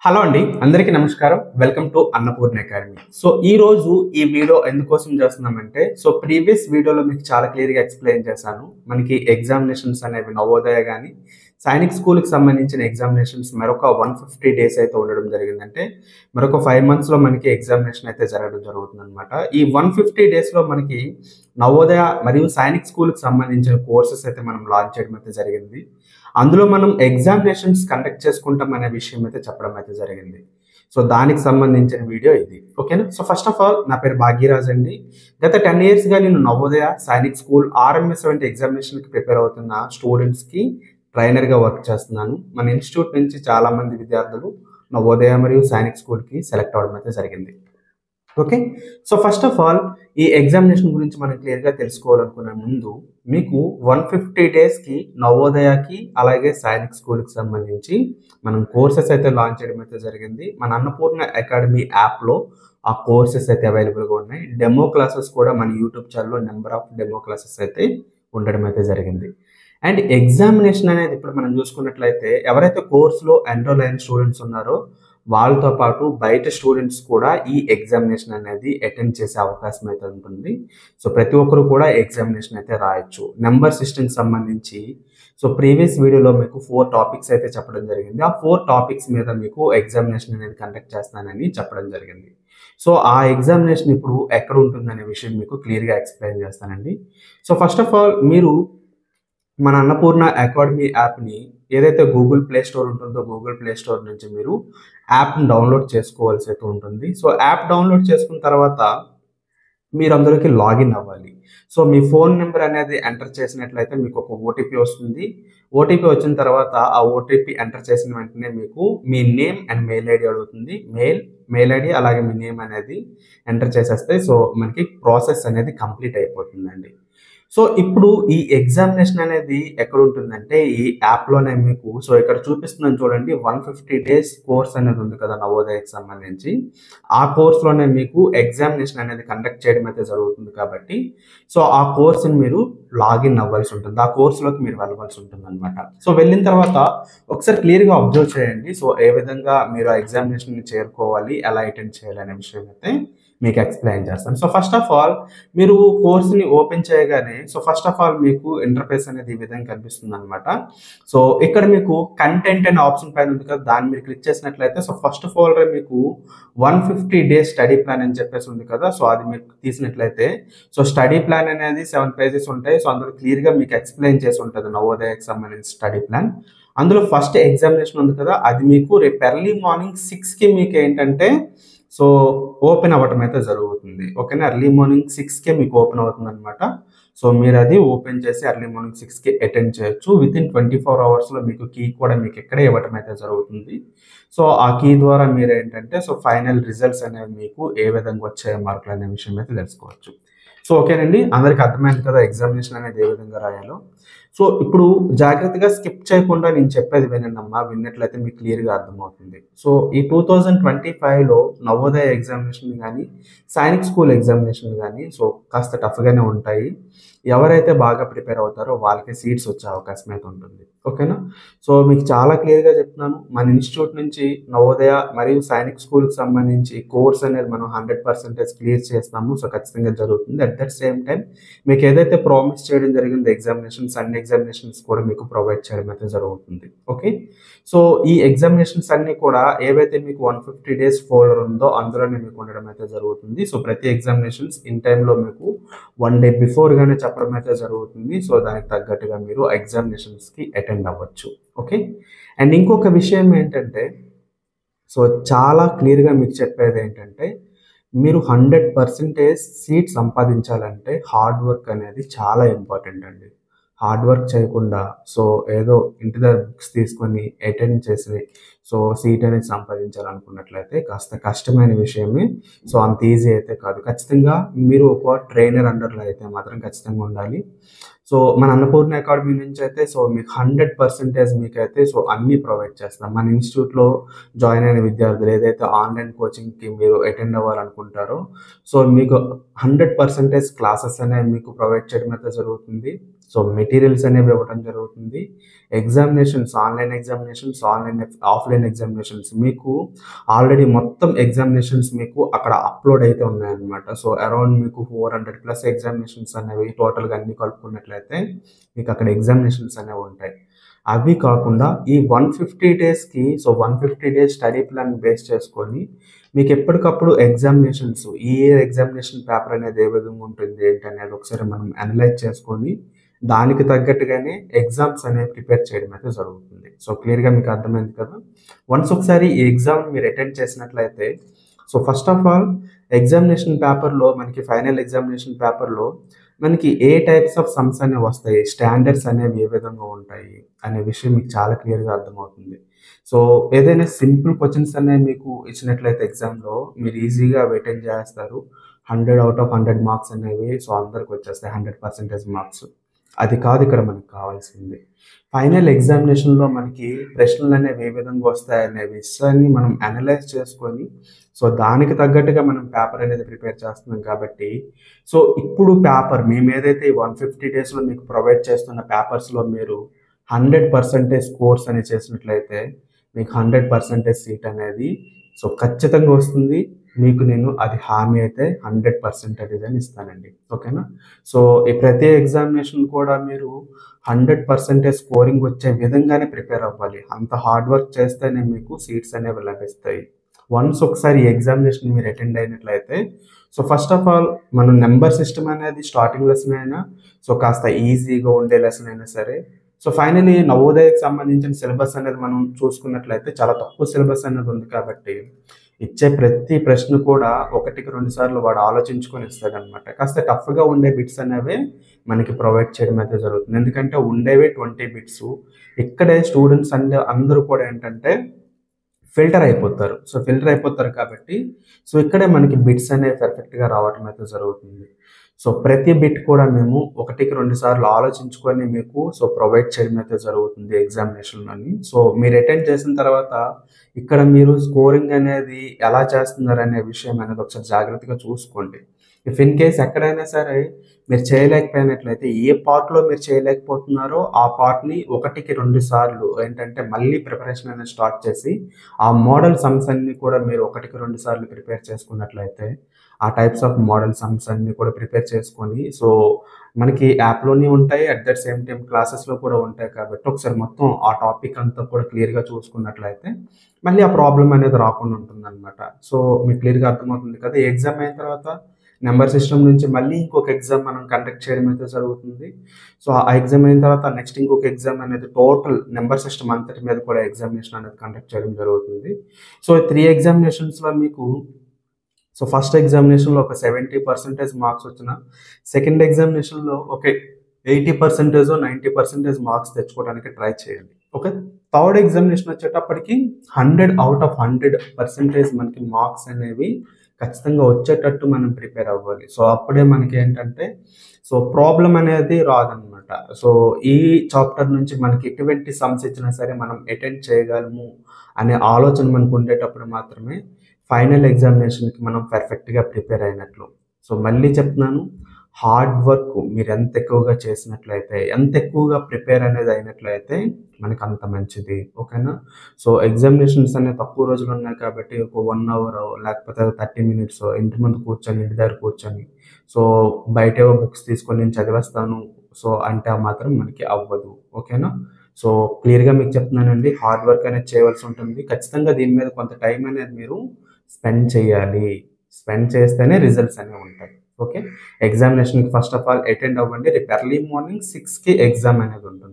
Hello అండి, అందరికీ నమస్కారం. Welcome to Annapurna academy. ఈ రోజు ఈ వీడియో ఎందుకోసం చేస్తున్నామంటే ప్రీవియస్ వీడియోలో మీకు చాలా క్లియర్గా ఎక్స్ప్లెయిన్ చేశాను. మనకి ఎగ్జామినేషన్స్ అనేవి నవోదయ కానీ సైనిక్ స్కూల్కి సంబంధించిన ఎగ్జామినేషన్స్ మరొక 150 డేస్ అయితే ఉండడం జరిగిందంటే మరొక 5 monthsలో మనకి ఎగ్జామినేషన్ అయితే జరగడం జరుగుతుంది అనమాట. ఈ 150 డేస్లో మనకి నవోదయ మరియు సైనిక్ స్కూల్కి సంబంధించిన కోర్సెస్ అయితే మనం లాంచ్ చేయడం అయితే జరిగింది. అందులో మనం ఎగ్జామినేషన్స్ కండక్ట్ చేసుకుంటాం అనే విషయం అయితే చెప్పడం అయితే జరిగింది. దానికి సంబంధించిన వీడియో ఇది. ఓకేనా? ఫస్ట్ ఆఫ్ ఆల్ నా పేరు భాగ్యరాజ్ అండి. గత 10 yearsగా నేను నవోదయ సైనిక్ స్కూల్ ఆర్ఎంఎస్ వంటి ఎగ్జామినేషన్కి ప్రిపేర్ అవుతున్న స్టూడెంట్స్కి ట్రైనర్గా వర్క్ చేస్తున్నాను. మన ఇన్స్టిట్యూట్ నుంచి చాలా మంది విద్యార్థులు నవోదయ మరియు సైనిక్ స్కూల్కి సెలెక్ట్ అవ్వడం అయితే జరిగింది. ఓకే, ఫస్ట్ ఆఫ్ ఆల్ ఈ ఎగ్జామినేషన్ గురించి మనం క్లియర్గా తెలుసుకోవాలనుకునే ముందు మీకు 150 డేస్కి నవోదయకి అలాగే సైనిక్ స్కూల్కి సంబంధించి మనం కోర్సెస్ అయితే లాంచ్ చేయడం అయితే జరిగింది. మన అన్నపూర్ణ అకాడమీ యాప్లో ఆ కోర్సెస్ అయితే అవైలబుల్గా ఉన్నాయి. డెమో క్లాసెస్ కూడా మన యూట్యూబ్ ఛానల్లో నెంబర్ ఆఫ్ డెమో క్లాసెస్ అయితే ఉండడం అయితే జరిగింది. అండ్ ఎగ్జామినేషన్ అనేది ఇప్పుడు మనం చూసుకున్నట్లయితే ఎవరైతే కోర్సులో ఎన్రోల్ అయిన స్టూడెంట్స్ ఉన్నారో వాళ్ళతో పాటు బయట స్టూడెంట్స్ కూడా ఈ ఎగ్జామినేషన్ అనేది అటెండ్ చేసే అవకాశం అయితే ఉంటుంది. ప్రతి ఒక్కరు కూడా ఎగ్జామినేషన్ అయితే రాయొచ్చు. నెంబర్ సిస్టమ్కి సంబంధించి ప్రీవియస్ వీడియోలో మీకు 4 టాపిక్స్ అయితే చెప్పడం జరిగింది. ఆ 4 టాపిక్స్ మీద మీకు ఎగ్జామినేషన్ అనేది కండక్ట్ చేస్తానని చెప్పడం జరిగింది. ఆ ఎగ్జామినేషన్ ఇప్పుడు ఎక్కడ ఉంటుందనే విషయం మీకు క్లియర్గా ఎక్స్ప్లెయిన్ చేస్తానండి. ఫస్ట్ ఆఫ్ ఆల్ మీరు మన అన్నపూర్ణ అకాడమీ యాప్ని ఏదైతే గూగుల్ ప్లే స్టోర్ ఉంటుందో గూగుల్ ప్లే స్టోర్ నుంచి మీరు యాప్ని డౌన్లోడ్ చేసుకోవాల్సి అయితే ఉంటుంది. యాప్ డౌన్లోడ్ చేసుకున్న తర్వాత మీరు అందులోకి లాగిన్ అవ్వాలి. మీ ఫోన్ నెంబర్ అనేది ఎంటర్ చేసినట్లయితే మీకు ఒక ఓటీపీ వస్తుంది. ఓటీపీ వచ్చిన తర్వాత ఆ ఓటీపీ ఎంటర్ చేసిన వెంటనే మీకు మీ నేమ్ అండ్ మెయిల్ ఐడి అడుగుతుంది. మెయిల్ ఐడి అలాగే మీ నేమ్ అనేది ఎంటర్ చేసేస్తే మనకి ప్రాసెస్ అనేది కంప్లీట్ అయిపోతుందండి. ఇప్పుడు ఈ ఎగ్జామినేషన్ అనేది ఎక్కడ ఉంటుందంటే ఈ యాప్లోనే మీకు ఇక్కడ చూపిస్తున్నాను చూడండి, 150 డేస్ కోర్స్ అనేది ఉంది కదా నవోదయకి సంబంధించి. ఆ కోర్స్లోనే మీకు ఎగ్జామినేషన్ అనేది కండక్ట్ చేయడం అయితే జరుగుతుంది కాబట్టి ఆ కోర్స్ని మీరు లాగిన్ అవ్వాల్సి ఉంటుంది. ఆ కోర్సులోకి మీరు వెళ్ళవలసి ఉంటుంది అనమాట. వెళ్ళిన తర్వాత ఒకసారి క్లియర్గా అబ్జర్వ్ చేయండి. ఏ విధంగా మీరు ఆ ఎగ్జామినేషన్ని చేరుకోవాలి, ఎలా అటెండ్ చేయాలి అనే విషయం అయితే మీకు ఎక్స్ప్లెయిన్ చేస్తాను. ఫస్ట్ ఆఫ్ ఆల్ మీరు కోర్స్ని ఓపెన్ చేయగానే ఫస్ట్ ఆఫ్ ఆల్ మీకు ఇంటర్ఫేస్ అనేది ఈ విధంగా కనిపిస్తుంది అనమాట. ఇక్కడ మీకు కంటెంట్ అనే ఆప్షన్ పైన ఉంది కదా, దాన్ని మీరు క్లిక్ చేసినట్లయితే ఫస్ట్ ఆఫ్ ఆల్ మీకు 150 డేస్ స్టడీ ప్లాన్ అని చెప్పేసి ఉంది కదా. అది మీకు తీసినట్లయితే స్టడీ ప్లాన్ అనేది 7 pages ఉంటాయి. అందులో క్లియర్గా మీకు ఎక్స్ప్లెయిన్ చేసి ఉంటుంది నవోదయకి సంబంధించిన స్టడీ ప్లాన్. అందులో ఫస్ట్ ఎగ్జామినేషన్ ఉంది కదా, అది మీకు రేపు ఎర్లీ మార్నింగ్ 6కి మీకు ఏంటంటే ఓపెన్ అవ్వటం అయితే జరుగుతుంది. ఓకేనా? ఎర్లీ మార్నింగ్ 6కే మీకు ఓపెన్ అవుతుంది అనమాట. మీరు అది ఓపెన్ చేసి ఎర్లీ మార్నింగ్ 6కి అటెండ్ చేయొచ్చు. వితిన్ 24 hours మీకు కీ కూడా మీకు ఇక్కడే ఇవ్వటం అయితే జరుగుతుంది. ఆ కీ ద్వారా మీరు ఏంటంటే ఫైనల్ రిజల్ట్స్ అనేవి మీకు ఏ విధంగా వచ్చే మార్కులు అనే విషయం అయితే తెలుసుకోవచ్చు. ఓకేనండి, అందరికి అర్థమైంది కదా ఎగ్జామినేషన్ అనేది ఏ విధంగా రాయాలో. ఇప్పుడు జాగ్రత్తగా స్కిప్ చేయకుండా నేను చెప్పేది వినండమ్మా. విన్నట్లయితే మీకు క్లియర్గా అర్థమవుతుంది. ఈ 2025లో నవోదయ ఎగ్జామినేషన్ కానీ సైనిక్ స్కూల్ ఎగ్జామినేషన్ కానీ కాస్త టఫ్గానే ఉంటాయి. ఎవరైతే బాగా ప్రిపేర్ అవుతారో వాళ్ళకి సీట్స్ వచ్చే అవకాశం అయితే ఉంటుంది. ఓకేనా? మీకు చాలా క్లియర్గా చెప్తున్నాను. మన ఇన్స్టిట్యూట్ నుంచి నవోదయ మరియు సైనిక్ స్కూల్కి సంబంధించి కోర్స్ అనేది మనం 100% క్లియర్ చేస్తాము. ఖచ్చితంగా జరుగుతుంది. అట్ దట్ సేమ్ టైం మీకు ఏదైతే ప్రామిస్ చేయడం జరిగిందో ఎగ్జామినేషన్స్, అన్ని ఎగ్జామినేషన్స్ కూడా మీకు ప్రొవైడ్ చేయడం అయితే జరుగుతుంది. ఓకే, ఈ ఎగ్జామినేషన్స్ అన్ని కూడా ఏవైతే మీకు 150 డేస్ ఫోల్డర్ ఉందో అందులోనే మీకు ఉండడం అయితే జరుగుతుంది. ప్రతి ఎగ్జామినేషన్స్ ఇన్ టైంలో మీకు 1 day బిఫోర్గానే చెప్పడం అయితే జరుగుతుంది. దానికి తగ్గట్టుగా మీరు ఎగ్జామినేషన్స్కి అటెండ్ అవ్వచ్చు. ఓకే, అండ్ ఇంకొక విషయం ఏంటంటే చాలా క్లియర్గా మీకు చెప్పేది ఏంటంటే మీరు 100% సీట్ సంపాదించాలంటే హార్డ్ వర్క్ అనేది చాలా ఇంపార్టెంట్ అండి. హార్డ్ వర్క్ చేయకుండా ఏదో ఇంటి దగ్గర బుక్స్ తీసుకొని అటెండ్ చేసి సీట్ అనేది సంపాదించాలనుకున్నట్లయితే కాస్త కష్టమైన విషయమే. అంత ఈజీ అయితే కాదు. ఖచ్చితంగా మీరు ఒక ట్రైనర్ అండర్లో అయితే మాత్రం ఖచ్చితంగా ఉండాలి. మన అన్నపూర్ణ అకాడమీ నుంచి అయితే మీకు 100% మీకైతే అన్నీ ప్రొవైడ్ చేస్తాం. మన ఇన్స్టిట్యూట్లో జాయిన్ అయిన విద్యార్థులు ఏదైతే ఆన్లైన్ కోచింగ్కి మీరు అటెండ్ అవ్వాలనుకుంటారో మీకు 100% క్లాసెస్ అనేవి మీకు ప్రొవైడ్ చేయడం అయితే జరుగుతుంది. సో మెటీరియల్స్ అనేవి ఇవ్వడం జరుగుతుంది. ఎగ్జామినేషన్స్, ఆఫ్లైన్ ఎగ్జామినేషన్స్ మీకు ఆల్రెడీ మొత్తం ఎగ్జామినేషన్స్ మీకు అక్కడ అప్లోడ్ అయితే ఉన్నాయన్నమాట. సో అరౌండ్ మీకు 400+ ఎగ్జామినేషన్స్ అనేవి టోటల్గా అన్ని కలుపుకున్నట్లయితే మీకు అక్కడ ఎగ్జామినేషన్స్ అనేవి ఉంటాయి. అవి కాకుండా ఈ 150 డేస్కి 150 డేస్ స్టడీ ప్లాన్ బేస్ చేసుకొని మీకు ఎప్పటికప్పుడు ఎగ్జామినేషన్స్, ఈ ఎగ్జామినేషన్ పేపర్ అనేది ఏ విధంగా ఉంటుంది ఏంటి అనేది ఒకసారి మనం అనలైజ్ చేసుకొని దానికి తగ్గట్టుగానే ఎగ్జామ్స్ అనేవి ప్రిపేర్ చేయడం అయితే జరుగుతుంది. సో క్లియర్గా మీకు అర్థమైంది కదా. వన్స్ ఒకసారి ఈ ఎగ్జామ్ మీరు అటెండ్ చేసినట్లయితే ఫస్ట్ ఆఫ్ ఆల్ ఎగ్జామినేషన్ పేపర్లో మనకి ఫైనల్ ఎగ్జామినేషన్ పేపర్లో మనకి ఏ టైప్స్ ఆఫ్ సమ్స్ అనేవి వస్తాయి, స్టాండర్డ్స్ అనేవి ఏ విధంగా ఉంటాయి అనే విషయం మీకు చాలా క్లియర్గా అర్థమవుతుంది. సో ఏదైనా సింపుల్ క్వశ్చన్స్ అనేవి మీకు ఇచ్చినట్లయితే ఎగ్జామ్లో మీరు ఈజీగా అటెండ్ చేస్తారు. 100 out of 100 మార్క్స్ అనేవి అందరికి వచ్చేస్తాయి, 100% మార్క్స్. అది కాదు ఇక్కడ మనకు కావాల్సింది. ఫైనల్ ఎగ్జామినేషన్లో మనకి ప్రశ్నలు అనేవి ఏ విధంగా వస్తాయి అనే విషయాన్ని మనం అనలైజ్ చేసుకొని దానికి తగ్గట్టుగా మనం పేపర్ అనేది ప్రిపేర్ చేస్తున్నాం కాబట్టి ఇప్పుడు పేపర్ మేము ఏదైతే 150 డేస్లో మీకు ప్రొవైడ్ చేస్తున్న పేపర్స్లో మీరు 100% స్కోర్స్ అని చేసినట్లయితే మీకు 100% సీట్ అనేది ఖచ్చితంగా వస్తుంది. మీకు నేను అది హామీ అయితే 100% అని ఇస్తానండి. ఓకేనా. ఈ ప్రతి ఎగ్జామినేషన్ కూడా మీరు 100% స్కోరింగ్ వచ్చే విధంగానే ప్రిపేర్ అవ్వాలి. అంత హార్డ్ వర్క్ చేస్తేనే మీకు సీట్స్ అనేవి లభిస్తాయి. వన్స్ ఒకసారి ఎగ్జామినేషన్ మీరు అటెండ్ అయినట్లయితే ఫస్ట్ ఆఫ్ ఆల్ మనం నెంబర్ సిస్టమ్ అనేది స్టార్టింగ్ లెసన్ అయినా కాస్త ఈజీగా ఉండే లెసన్ అయినా సరే ఫైనలీ నవోదయకు సంబంధించిన సిలబస్ అనేది మనం చూసుకున్నట్లయితే చాలా తక్కువ సిలబస్ అనేది ఉంది కాబట్టి ఇచ్చే ప్రతి ప్రశ్న కూడా 1-2 సార్లు వాడు ఆలోచించుకొని ఇస్తాడనమాట. కాస్త టఫ్గా ఉండే బిట్స్ అనేవి మనకి ప్రొవైడ్ చేయడం అయితే జరుగుతుంది. ఎందుకంటే ఉండేవి 20 బిట్స్. ఇక్కడే స్టూడెంట్స్ అందరూ కూడా ఏంటంటే ఫిల్టర్ అయిపోతారు కాబట్టి ఇక్కడే మనకి బిట్స్ అనేవి పర్ఫెక్ట్గా రావడం అయితే జరుగుతుంది. ప్రతి బిట్ కూడా మేము 1-2 సార్లు ఆలోచించుకొని మీకు ప్రొవైడ్ చేయడం అయితే జరుగుతుంది ఎగ్జామినేషన్లోని. మీరు అటెండ్ చేసిన తర్వాత ఇక్కడ మీరు స్కోరింగ్ అనేది ఎలా చేస్తున్నారు అనే విషయం అనేది ఒకసారి జాగ్రత్తగా చూసుకోండి. ఇఫ్ ఇన్ కేస్ ఎక్కడైనా సరే మీరు చేయలేకపోయినట్లయితే ఏ పార్ట్లో మీరు చేయలేకపోతున్నారో ఆ పార్ట్ని 1-2 సార్లు ఏంటంటే మళ్ళీ ప్రిపరేషన్ అనేది స్టార్ట్ చేసి ఆ మోడల్ సమ్స్ అన్ని కూడా మీరు 1-2 సార్లు ప్రిపేర్ చేసుకున్నట్లయితే ఆ టైప్స్ ఆఫ్ మోడల్ సమ్స్ అన్ని కూడా ప్రిపేర్ చేసుకొని మనకి యాప్లోనే ఉంటాయి, అట్ దట్ సేమ్ టైం క్లాసెస్లో కూడా ఉంటాయి కాబట్టి ఒకసారి మొత్తం ఆ టాపిక్ అంతా కూడా క్లియర్గా చూసుకున్నట్లయితే మళ్ళీ ఆ ప్రాబ్లం అనేది రాకుండా ఉంటుంది అనమాట. మీకు క్లియర్గా అర్థమవుతుంది కదా. ఈ ఎగ్జామ్ అయిన తర్వాత నెంబర్ సిస్టమ్ నుంచి మళ్ళీ ఇంకొక ఎగ్జామ్ మనం కండక్ట్ చేయడం అయితే జరుగుతుంది. ఆ ఎగ్జామ్ అయిన తర్వాత నెక్స్ట్ ఇంకొక ఎగ్జామ్ అనేది టోటల్ నెంబర్ సిస్టమ్ అంతటి మీద కూడా ఎగ్జామినేషన్ అనేది కండక్ట్ చేయడం జరుగుతుంది. 3 ఎగ్జామినేషన్స్లో మీకు ఫస్ట్ ఎగ్జామినేషన్లో ఒక 70% మార్క్స్ వచ్చిన, సెకండ్ ఎగ్జామినేషన్లో ఒక 80% 90% మార్క్స్ తెచ్చుకోవడానికి ట్రై చేయండి. ఓకే. థర్డ్ ఎగ్జామినేషన్ వచ్చేటప్పటికి 100 out of 100% మనకి మార్క్స్ అనేవి ఖచ్చితంగా వచ్చేటట్టు మనం ప్రిపేర్ అవ్వాలి. అప్పుడే మనకి ఏంటంటే ప్రాబ్లం అనేది రాదనమాట. ఈ చాప్టర్ నుంచి మనకి ఎటువంటి సమ్స్ ఇచ్చినా సరే మనం అటెండ్ చేయగలము అనే ఆలోచన మనకు ఉండేటప్పుడు మాత్రమే ఫైనల్ ఎగ్జామినేషన్కి మనం పర్ఫెక్ట్గా ప్రిపేర్ అయినట్లు. మళ్ళీ చెప్తున్నాను, హార్డ్ వర్క్ మీరు ఎంత ఎక్కువగా చేసినట్లయితే, ఎంత ఎక్కువగా ప్రిపేర్ అనేది అయినట్లయితే మనకు అంత మంచిది. ఓకేనా. ఎగ్జామినేషన్స్ అనేవి తక్కువ రోజులు ఉన్నాయి కాబట్టి ఒక 1 hour లేకపోతే 30 minutes ఇంటి ముందు కూర్చొని, ఇంటి దగ్గర కూర్చొని బయటేవో బుక్స్ తీసుకొని నేను చదివేస్తాను అంటే మాత్రం మనకి అవ్వదు. ఓకేనా. క్లియర్గా మీకు చెప్తున్నానండి, హార్డ్ వర్క్ అనేది చేయవలసి ఉంటుంది. ఖచ్చితంగా దీని మీద కొంత టైం అనేది మీరు స్పెండ్ చేయాలి. స్పెండ్ చేస్తేనే రిజల్ట్స్ అనేవి ఉంటాయి. ఓకే. ఎగ్జామినేషన్కి ఫస్ట్ ఆఫ్ ఆల్ అటెండ్ అవ్వండి. రేపు ఎర్లీ మార్నింగ్ 6కి ఎగ్జామ్ అనేది ఉంటుంది.